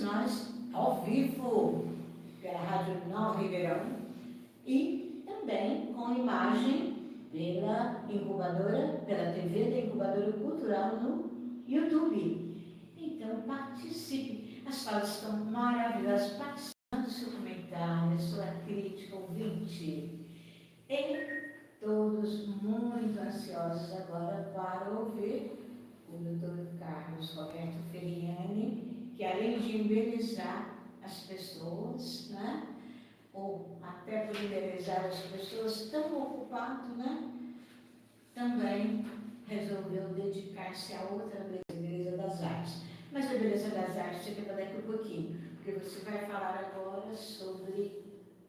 nós ao vivo pela Rádio Nova Ribeirão e também com imagem pela incubadora, pela TV da Incubadora Cultural no YouTube. Então participe, as falas estão maravilhosas, participe do seu comentário, sua crítica, ouvinte. E todos muito ansiosos agora para ouvir o Dr. Carlos Roberto Feriani, que além de embelezar as pessoas, né? Ou até por embelezar as pessoas tão ocupado, né? Também resolveu dedicar-se a outra beleza das artes. Mas a beleza das artes fica para daqui a pouquinho, porque você vai falar agora sobre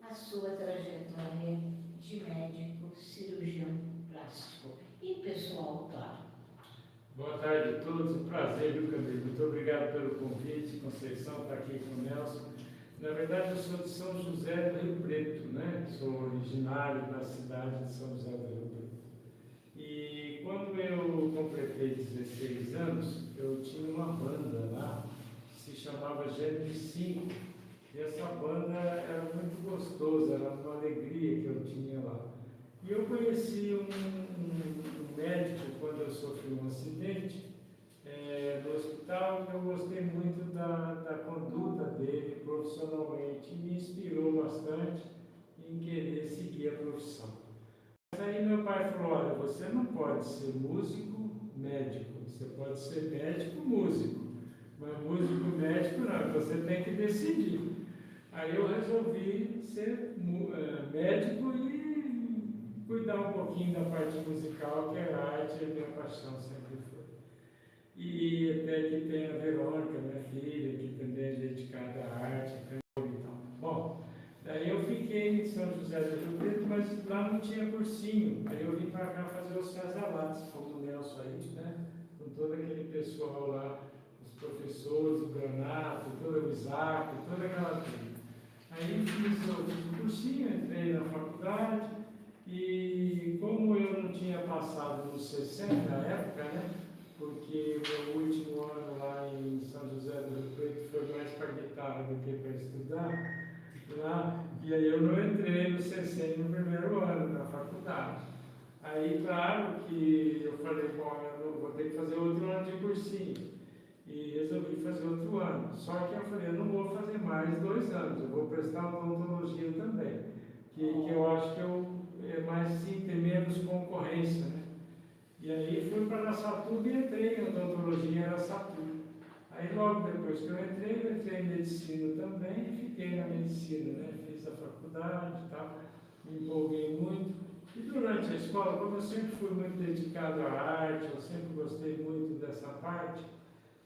a sua trajetória de médico, cirurgião plástico e pessoal, claro. Boa tarde a todos, um prazer, viu, Camilo? Muito obrigado pelo convite, Conceição, está aqui com o Nelson. Na verdade, eu sou de São José do Rio Preto, né? Sou originário da cidade de São José do Rio Preto. E quando eu completei 16 anos, eu tinha uma banda lá, que se chamava Gênesis 5. E essa banda era muito gostosa, era uma alegria que eu tinha lá. E eu conheci um médico quando eu sofri um acidente no hospital, e eu gostei muito da conduta dele profissionalmente, me inspirou bastante em querer seguir a profissão. Mas aí meu pai falou, olha, você não pode ser músico, médico, você pode ser médico, músico, mas músico, médico não, você tem que decidir. Aí eu resolvi ser médico e cuidar um pouquinho da parte musical, que era a arte, e a minha paixão sempre foi. E até que tem a Verônica, minha filha, que também é dedicada à arte, cantora e tal. Bom, daí eu fiquei em São José do Rio Preto, mas lá não tinha cursinho. Aí eu vim para cá fazer os casalates, como o Nelson aí, né? Com todo aquele pessoal lá, os professores, o Granato, todo o Isaac, toda aquela turma. Aí fiz o cursinho, entrei na faculdade e como eu não tinha passado nos 60 na época, né? Porque o meu último ano lá em São José do Rio Preto foi mais para guitarra do que para estudar, lá, e aí eu não entrei no CC no primeiro ano da faculdade. Aí, claro que eu falei, bom, eu vou ter que fazer outro ano de cursinho. E resolvi fazer outro ano. Só que eu falei, eu não vou fazer mais 2 anos, eu vou prestar odontologia também. Que eu acho que é mais sim, ter menos concorrência, né? E aí fui para Araçatuba e entrei em odontologia em Araçatuba. Aí logo depois que eu entrei em medicina também e fiquei na medicina, né? Fiz a faculdade e tal, me empolguei muito. E durante a escola, como eu sempre fui muito dedicado à arte, eu sempre gostei muito dessa parte,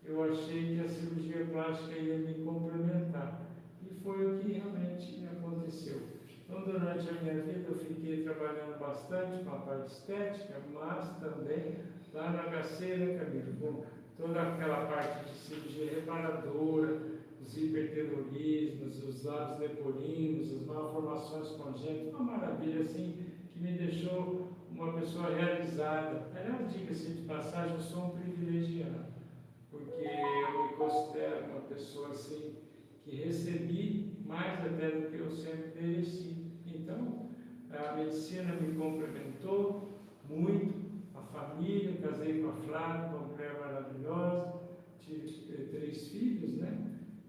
eu achei que a cirurgia plástica ia me complementar. E foi o que realmente aconteceu. Então, durante a minha vida, eu fiquei trabalhando bastante com a parte estética, mas também lá na HC, né, Camilo? Com toda aquela parte de cirurgia reparadora, os hiperterorismos, os lábios leporino, as malformações congênitas, uma maravilha assim, que me deixou uma pessoa realizada. Aliás, diga-se de passagem, eu sou um privilegiado, porque eu me considero uma pessoa assim, que recebi mais até do que eu sempre mereci. Então, a medicina me complementou muito, a família, casei com a Flávia, uma mulher maravilhosa, tive 3 filhos, né?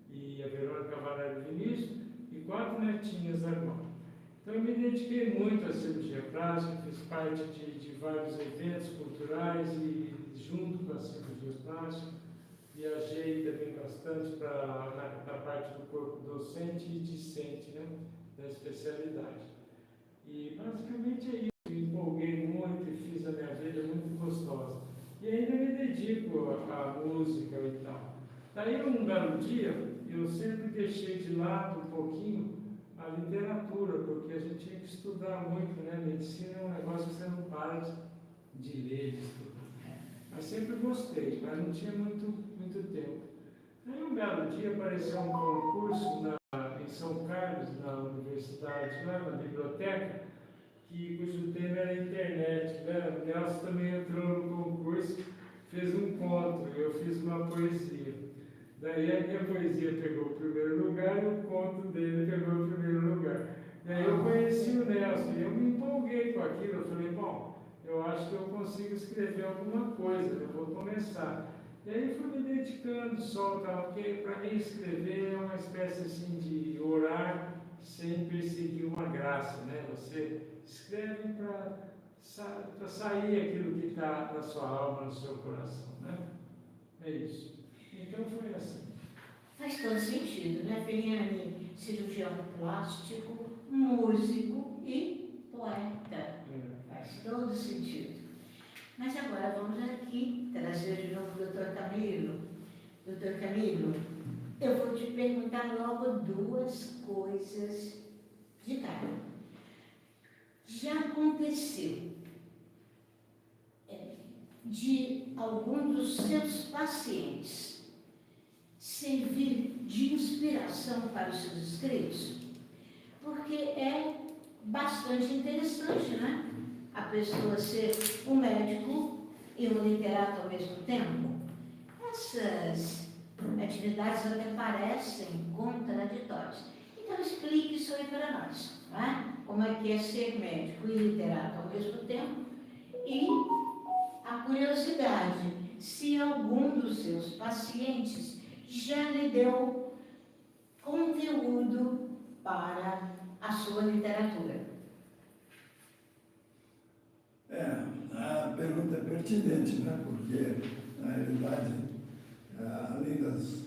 E a Verônica Valério Vinícius, e 4 netinhas agora. Então, eu me dediquei muito à cirurgia plástica, fiz parte de vários eventos culturais e junto com a cirurgia plástica, viajei também bastante na parte do corpo docente e discente, né, da especialidade. E basicamente é isso, me empolguei muito e fiz a minha vida muito gostosa. E ainda me dedico à música e tal. Daí um belo dia, eu sempre deixei de lado um pouquinho a literatura, porque a gente tinha que estudar muito, né? Medicina é um negócio que você não para de ler, de estudar. Mas sempre gostei, mas não tinha muito tempo. Aí um belo dia apareceu um concurso em São Carlos, na universidade, lá na biblioteca, cujo tema era internet, né? O Nelson também entrou no concurso, fez um conto, eu fiz uma poesia. Daí a minha poesia pegou o primeiro lugar e o conto dele pegou o primeiro lugar. Daí eu conheci o Nelson e eu me empolguei com aquilo. Eu falei, bom, eu acho que eu consigo escrever alguma coisa, eu vou começar. E aí fui me dedicando só, porque para mim escrever é uma espécie assim de orar sem perseguir uma graça, né? Você escreve para sair aquilo que está na sua alma, no seu coração, né? É isso. Então foi assim. Faz todo sentido, né, Feliane? Cirurgião plástico, músico e poeta. Faz todo sentido. Mas agora vamos aqui trazer de novo o Dr. Camilo. Dr. Camilo, eu vou te perguntar logo duas coisas de cara. Já aconteceu de algum dos seus pacientes servir de inspiração para os seus escritos? Porque é bastante interessante, né? A pessoa ser um médico e um literato ao mesmo tempo. Essas atividades até parecem contraditórias. Então explique isso aí para nós, não é? Como é que é ser médico e literato ao mesmo tempo? E a curiosidade, se algum dos seus pacientes já lhe deu conteúdo para a sua literatura. A pergunta é pertinente, né? Porque, na realidade, além das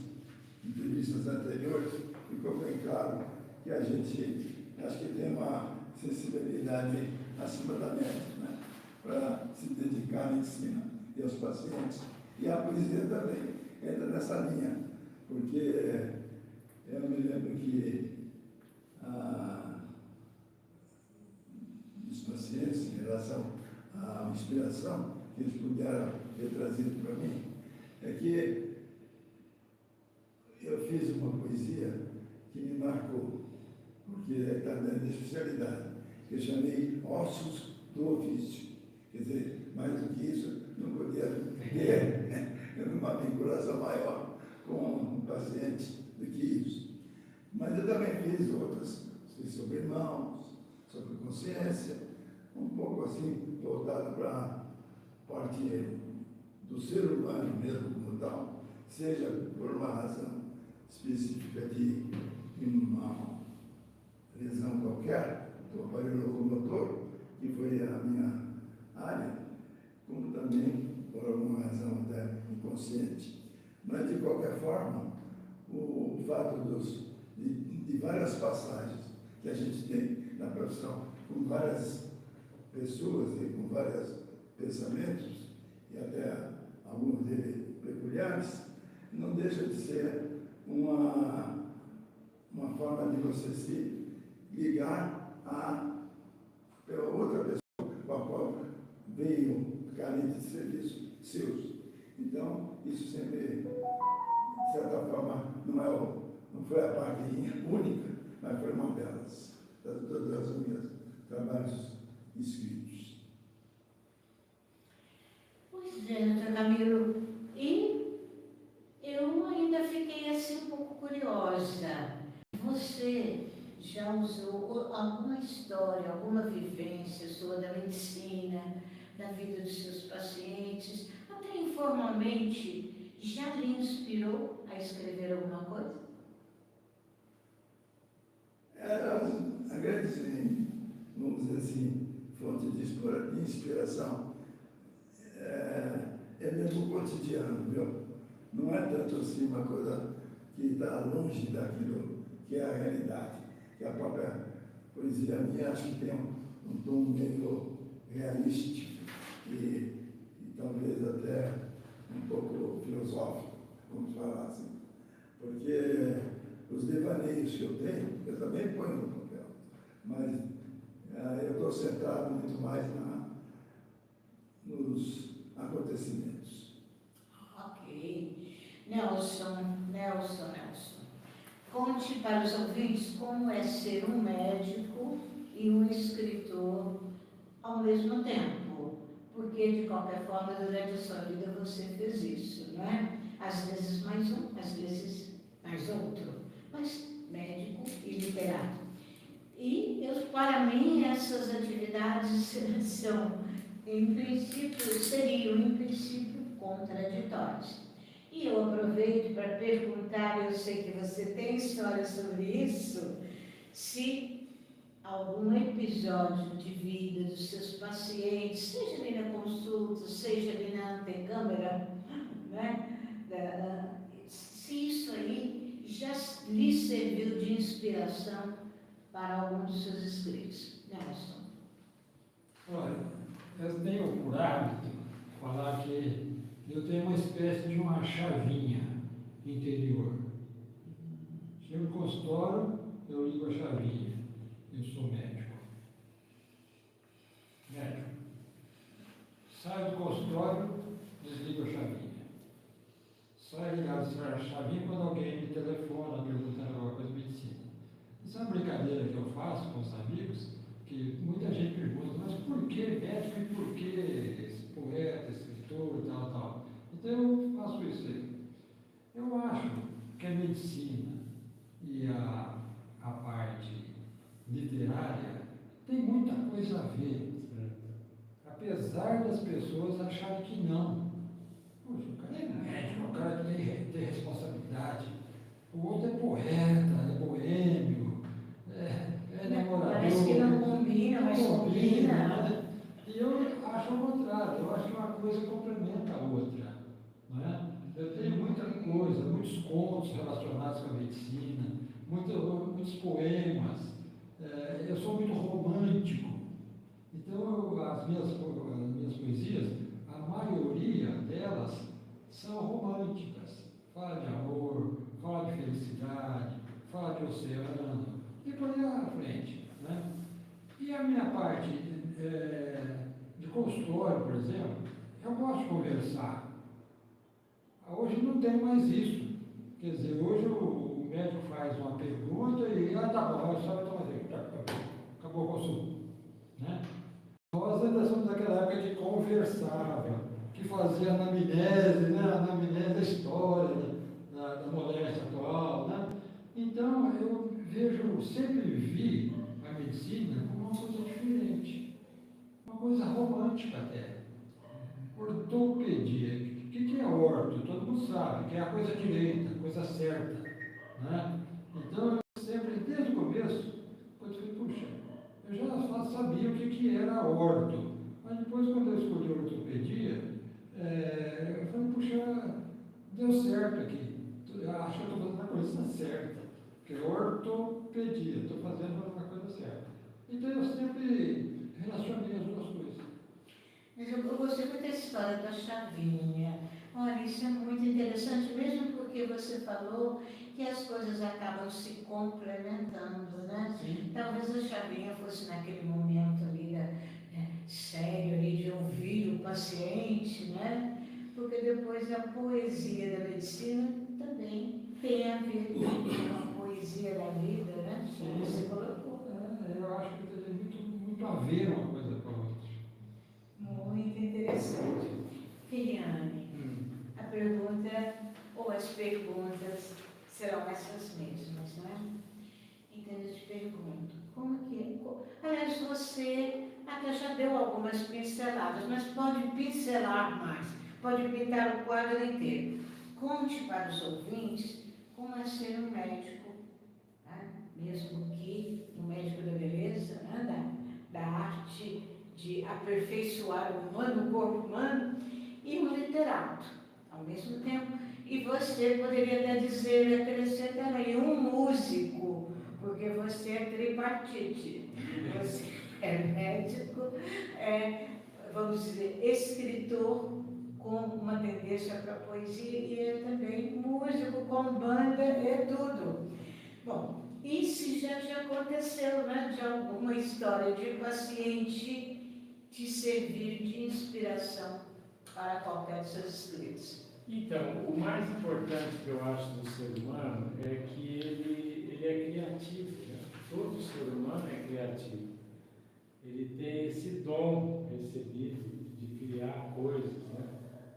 entrevistas anteriores, ficou bem claro que a gente, acho que tem uma sensibilidade acima da média, né? Para se dedicar à medicina e aos pacientes. E a poesia também entra nessa linha, porque eu me lembro que os pacientes, em relação à inspiração que eles puderam ter trazido para mim, é que eu fiz uma poesia que me marcou, porque está dentro da especialidade, que eu chamei Ossos do Ofício. Quer dizer, mais do que isso, não podia ter uma vinculação maior com um paciente do que isso. Mas eu também fiz outras, sobre irmãos, sobre consciência, um pouco assim, voltado para a parte do ser humano mesmo como tal, seja por uma razão específica de uma lesão qualquer do aparelho locomotor, que foi a minha área, como também por alguma razão até inconsciente. Mas, de qualquer forma, o fato de várias passagens que a gente tem na profissão, com várias pessoas e com vários pensamentos, e até alguns deles peculiares, não deixa de ser uma forma de você se ligar a outra pessoa com a qual veio carente de serviços seus. Então, isso sempre, de certa forma, não foi a parte única, mas foi uma delas, de todas as minhas trabalhos escritos. Pois é, doutor Camilo, e eu ainda fiquei assim um pouco curiosa. Você já usou alguma história, alguma vivência sua da medicina, da vida dos seus pacientes, até informalmente, já lhe inspirou a escrever alguma coisa? A grande, vamos dizer assim, fonte de inspiração é mesmo o cotidiano, viu? Não é tanto assim uma coisa que está longe daquilo que é a realidade, que a própria poesia minha acho que tem um tom meio realístico e talvez até um pouco filosófico, vamos falar assim, porque os devaneios que eu tenho, eu também ponho no papel, mas eu estou centrado muito mais nos acontecimentos. Ok. Nelson. Conte para os ouvintes como é ser um médico e um escritor ao mesmo tempo. Porque, de qualquer forma, durante a sua vida você fez isso, não é? As vezes mais um, às vezes mais outro, mas médico e literato. Para mim, essas atividades seriam, em princípio, contraditórias. E eu aproveito para perguntar, eu sei que você tem história sobre isso, se algum episódio de vida dos seus pacientes, seja ali na consulta, seja ali na antecâmara, né? Se isso aí já lhe serviu de inspiração para algum dos seus escritos. Nelson. Olha, eu tenho por hábito falar que eu tenho uma espécie de uma chavinha interior. Chego no consultório, eu ligo a chavinha. Eu sou médico. Médico. Saio do consultório, desligo a chavinha. Saio ligado a chavinha quando alguém me telefona perguntando alguma coisa de medicina. Isso é uma brincadeira que eu faço com os amigos, que muita gente pergunta, mas por que médico e por que esse poeta, escritor e tal, tal? Então eu faço isso aí. Eu acho que a medicina e a parte literária tem muita coisa a ver. Apesar das pessoas acharem que não. Poxa, o cara é médico, o cara tem responsabilidade. O outro é poeta, é boêmio, é namorador. Parece que não combina, mas combina. E eu acho o contrário, eu acho que uma coisa complementa a outra. Não é? Eu tenho muita coisa, muitos contos relacionados com a medicina, muitos poemas. Eu sou muito romântico. Então, as minhas poesias, a maioria delas são românticas. Fala de amor, fala de felicidade, fala de oceano, e por aí à frente. Né? E a minha parte de consultório, por exemplo, eu gosto de conversar. Hoje não tem mais isso. Quer dizer, hoje o médico faz uma pergunta e, tá bom, só vai tomar acabou a consulta. Né? Nós ainda somos daquela época que conversava, que fazia anamnese, né? Anamnese da história da moléstia atual. Né? Então, eu sempre vi a medicina como uma coisa diferente, uma coisa romântica até. Ortopedia. O que é orto? Todo mundo sabe, que é a coisa direita, a coisa certa. Né? Então, eu sempre, desde o começo, eu falei, puxa, eu já sabia o que era orto. Mas depois, quando eu escolhi ortopedia, eu falei, puxa, deu certo aqui. Eu acho que eu estou fazendo a coisa certa. Porque é ortopedia, estou fazendo a coisa certa. Então, eu sempre relacionei as duas coisas. Mas eu gostei muito dessa história da chavinha. Olha, isso é muito interessante, mesmo porque você falou que as coisas acabam se complementando, né? Sim. Talvez a chavinha fosse naquele momento ali, sério, ali, de ouvir o paciente, né? Porque depois a poesia da medicina também tem a ver com a poesia da vida, né? Como você colocou. Eu acho que tem muito a ver uma coisa com a outra. Muito interessante. Filiane, a pergunta ou as perguntas serão essas mesmas, né? Então eu te pergunto, aliás, você até já deu algumas pinceladas, mas pode pincelar mais, pode pintar o quadro inteiro. Conte para os ouvintes como é ser um médico, né? Mesmo que um médico da beleza, né? da arte, de aperfeiçoar o humano, o corpo humano, e um literato ao mesmo tempo. E você poderia até dizer, acrescentar aí, um músico, porque você é tripartite. Você é médico, vamos dizer, escritor com uma tendência para a poesia e é também músico com banda e tudo. Bom, e se já te aconteceu, né, de alguma história de paciente te servir de inspiração para qualquer dos seus escritos? Então, o mais importante que eu acho do ser humano é que ele é criativo. Né? Todo ser humano é criativo. Ele tem esse dom recebido de criar coisas. Né?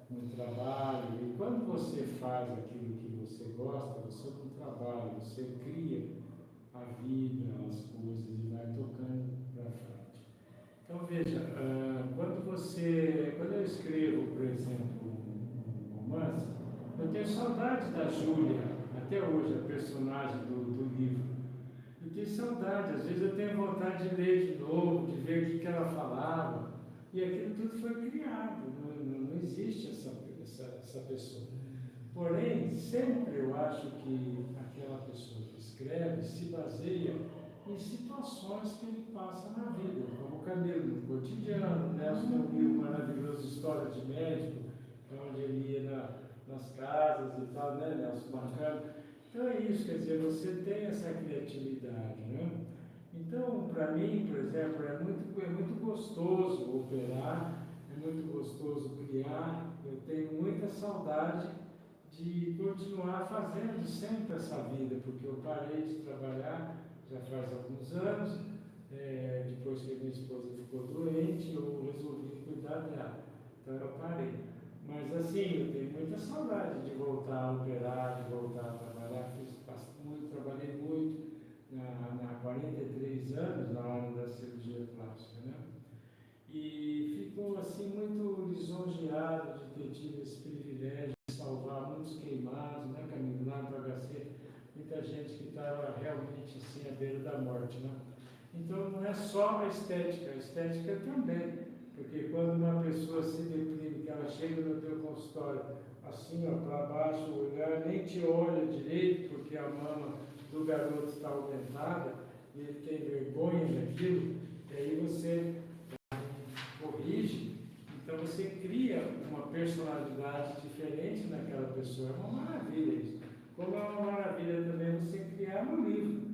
no trabalho. E quando você faz aquilo que você gosta, você não trabalha, você cria a vida, as coisas e vai tocando para frente. Então veja, quando eu escrevo, por exemplo, um romance, eu tenho saudade da Júlia, até hoje, a personagem do livro. Eu tenho saudade, às vezes eu tenho vontade de ler de novo, de ver o que ela falava, e aquilo tudo foi criado, não existe essa pessoa. Porém, sempre eu acho que aquela pessoa que escreve se baseia em situações que ele passa na vida, como o Camilo, no cotidiano. Nelson tem um livro maravilhoso, História de Médico, onde ele ia nas casas e tal, né, Nelson? Bacana. Então é isso, quer dizer, você tem essa criatividade, né? Então, para mim, por exemplo, é muito gostoso operar, é muito gostoso criar. Eu tenho muita saudade de continuar fazendo sempre essa vida, porque eu parei de trabalhar já faz alguns anos, depois que a minha esposa ficou doente, eu resolvi cuidar dela, então eu parei. Mas assim, eu tenho muita saudade de voltar a operar, de voltar a trabalhar, trabalhei muito há 43 anos na hora da cirurgia plástica, né? E fico assim muito lisonjeado de ter tido esse privilégio de salvar muitos queimados, né, Camilo, lá no HC, muita gente que estava realmente assim à beira da morte, né? Então não é só a estética também, porque quando uma pessoa se deprime, que ela chega no teu consultório assim, ó, para baixo, olhar, nem te olha direito, porque a mama do garoto está aumentada, e ele tem vergonha daquilo, e aí você corrige, então você cria uma personalidade diferente naquela pessoa. É uma maravilha isso. Como é uma maravilha também você criar um livro.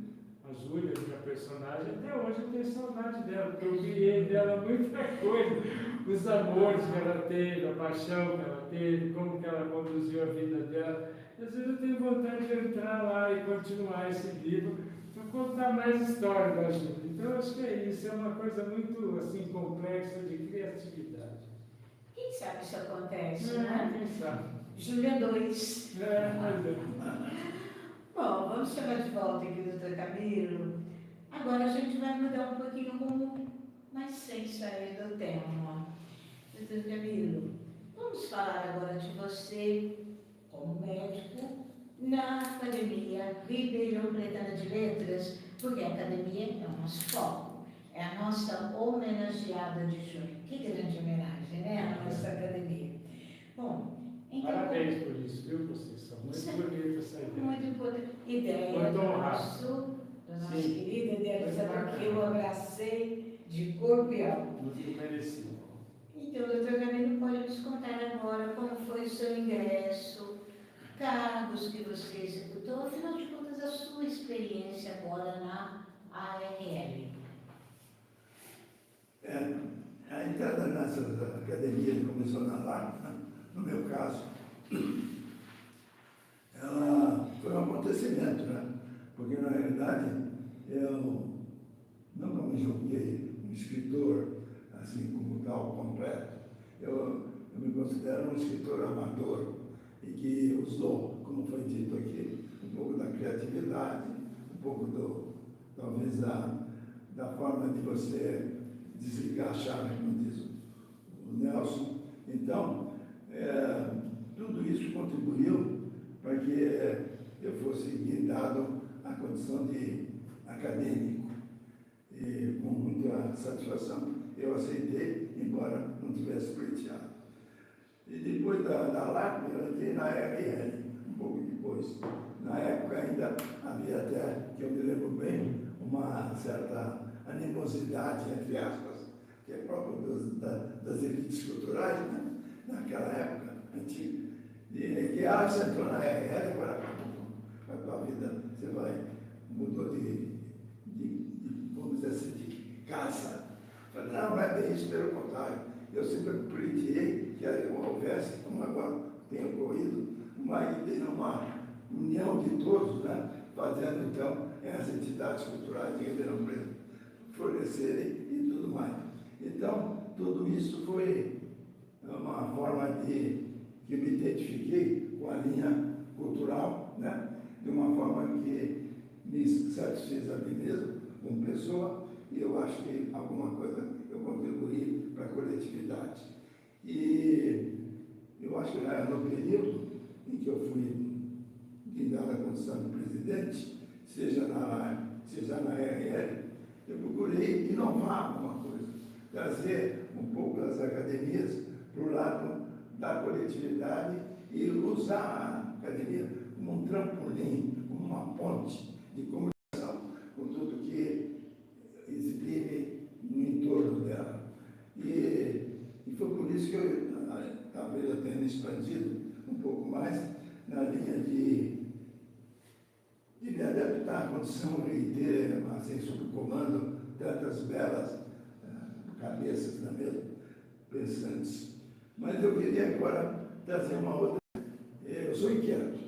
A Júlia, minha personagem, até hoje eu tenho saudade dela, porque eu criei dela muita coisa. Os amores que ela teve, a paixão que ela teve, como que ela conduziu a vida dela. Às vezes eu tenho vontade de entrar lá e continuar esse livro para contar mais história da Júlia. Então eu acho que é isso, é uma coisa muito assim, complexa de criatividade. Quem sabe isso acontece, né? Quem sabe? Júlia 2. Mas é. Bom, vamos chamar de volta aqui o Dr. Camilo. Agora a gente vai mudar um pouquinho o rumo, mas sem sair do tema. Dr. Camilo, vamos falar agora de você, como médico, na Academia Ribeirão Pretana de Letras, porque a Academia é o nosso foco, é a nossa homenageada de junho. Que grande homenagem, né? A nossa Academia. Bom, então... Parabéns por isso, viu, Conceição? Muito bonita essa ideia. Muito importante. Ideia Muito do honrado. nosso Sim. querido Muito idealizador, bacana. que eu abracei de corpo e alma. Muito merecido. Então, doutor Camilo, pode nos contar agora como foi o seu ingresso, cargos que você executou, afinal de contas, a sua experiência agora na ARL. A entrada nessas academias começou na LAC, né? No meu caso, ela foi um acontecimento, né? Porque, na realidade, eu nunca me julguei um escritor, assim, como tal, completo. Eu me considero um escritor amador e que usou, como foi dito aqui, um pouco da criatividade, um pouco, talvez, da forma de você desligar a chave, como diz o Nelson. Então, tudo isso contribuiu para que eu fosse guindado à condição de acadêmico. E com muita satisfação eu aceitei, embora não tivesse pleiteado. E depois da LAC, eu entrei na ARL, um pouco depois. Na época ainda havia até, que eu me lembro bem, uma certa animosidade, entre aspas, que é próprio das elites culturais, né? Naquela época antiga. E que você entrou na ARL, agora a tua vida, você mudou vamos dizer assim, de casa. Falei, não é bem isso, pelo contrário. Eu sempre pleiteei que houvesse, como agora tem ocorrido, uma união de todos, né? Fazendo, então, as entidades culturais de Ribeirão Preto florescerem e tudo mais. Então, tudo isso foi uma forma de que me identifiquei com a linha cultural, né? De uma forma que me satisfez a mim mesmo, como pessoa, e eu acho que alguma coisa eu contribuí para a coletividade. E eu acho que no período em que eu fui dada a condição de presidente, seja na RL, eu procurei inovar alguma coisa, trazer um pouco das academias para o lado da coletividade e usar a academia como um trampolim, como uma ponte de comunicação com tudo que existe no entorno dela. E foi por isso que eu, talvez eu tenha me expandido um pouco mais na linha de me adaptar à condição de ter, assim, sob comando, tantas belas cabeças na mesma, pensantes. Mas eu queria agora trazer uma outra. Eu sou inquieto,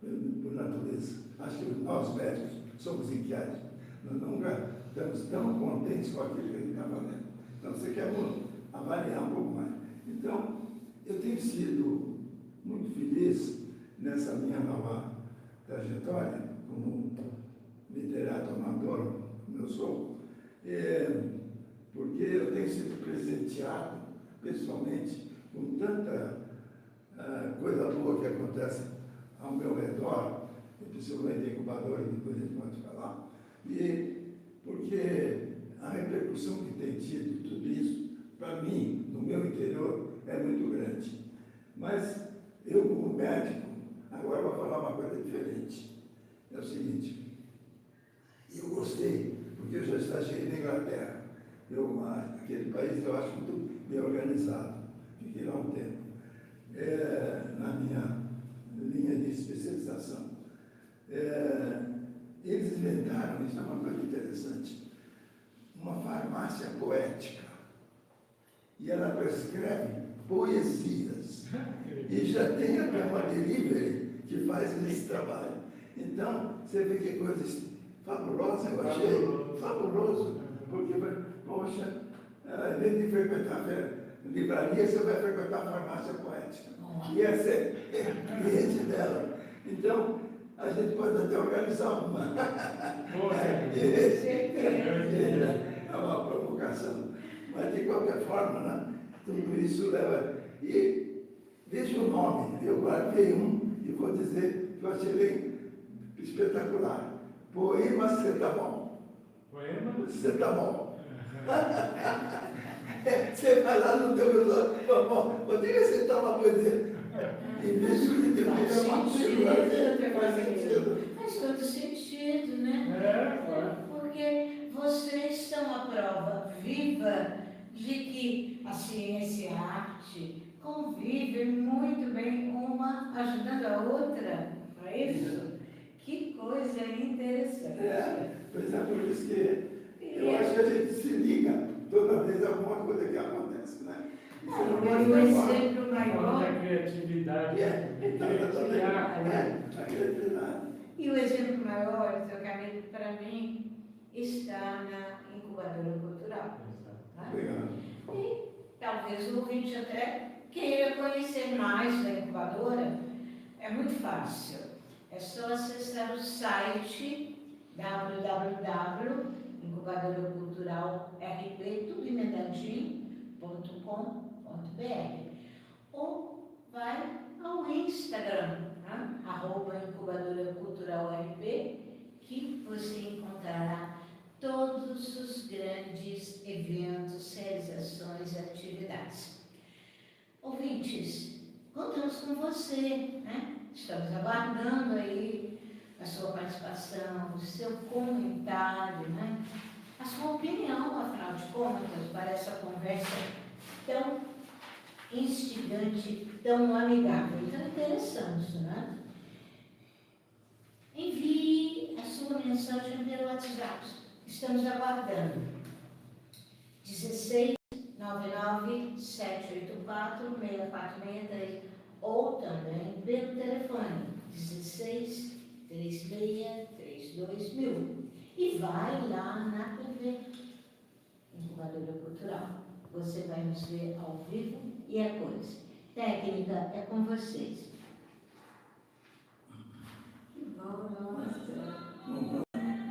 por natureza. Acho que nós médicos somos inquietos. Nós nunca estamos tão contentes com aquilo que a gente está fazendo. Então, você quer avaliar um pouco mais. Então, eu tenho sido muito feliz nessa minha nova trajetória, como literato amador, como eu sou, porque eu tenho sido presenteado, pessoalmente, com tanta coisa boa que acontece ao meu redor, principalmente incubador, que depois a gente pode falar, e porque a repercussão que tem tido tudo isso, para mim, no meu interior, é muito grande. Mas eu, como médico, agora vou falar uma coisa diferente. É o seguinte, eu gostei, porque eu já estagiei na Inglaterra. Aquele país eu acho muito bem organizado. Fiquei lá um tempo. Na minha linha de especialização. Eles inventaram, isso é uma coisa interessante, uma farmácia poética. E ela prescreve poesias. E já tem até uma delivery que faz esse trabalho. Então, você vê que coisa fabulosa, eu achei fabuloso. Porque, poxa, em vez de frequentar a livraria, você vai frequentar a farmácia poética. E essa é cliente dela. Então, a gente pode até organizar uma. É uma provocação. Mas, de qualquer forma, né, tudo isso leva. E veja o nome, eu guardei e vou dizer que eu achei bem espetacular. Poema Cetamol. Poema? Cetamol. Você vai lá no teu irmão, diga se está uma poesia. Em vez de ter faz todo sentido, né? Porque vocês são a prova viva de que a ciência e a arte convivem muito bem, uma ajudando a outra. Não é isso? Que coisa interessante. Pois é, por isso que eu acho que a gente se liga toda vez a alguma coisa que acontece, né? O exemplo maior. A criatividade. E o exemplo maior, seu Camilo, para mim, está na incubadora cultural. Tá? E talvez o ouvinte até queira conhecer mais da incubadora. É muito fácil. É só acessar o site www.incubadoraculturalrp.com.br ou vai ao Instagram, né? @incubadoraculturalrp, que você encontrará todos os grandes eventos, realizações e atividades. Ouvintes, contamos com você, né? Estamos aguardando aí a sua participação, o seu comentário, né? A sua opinião, afinal de contas, para essa conversa tão instigante, tão amigável, tão interessante, né? Envie a sua mensagem pelo WhatsApp. Estamos aguardando. 1699-784-6463 ou também pelo telefone 16-3632-1000. E vai lá na TV Incubadora Cultural. Você vai nos ver ao vivo e a cores. técnica é com vocês.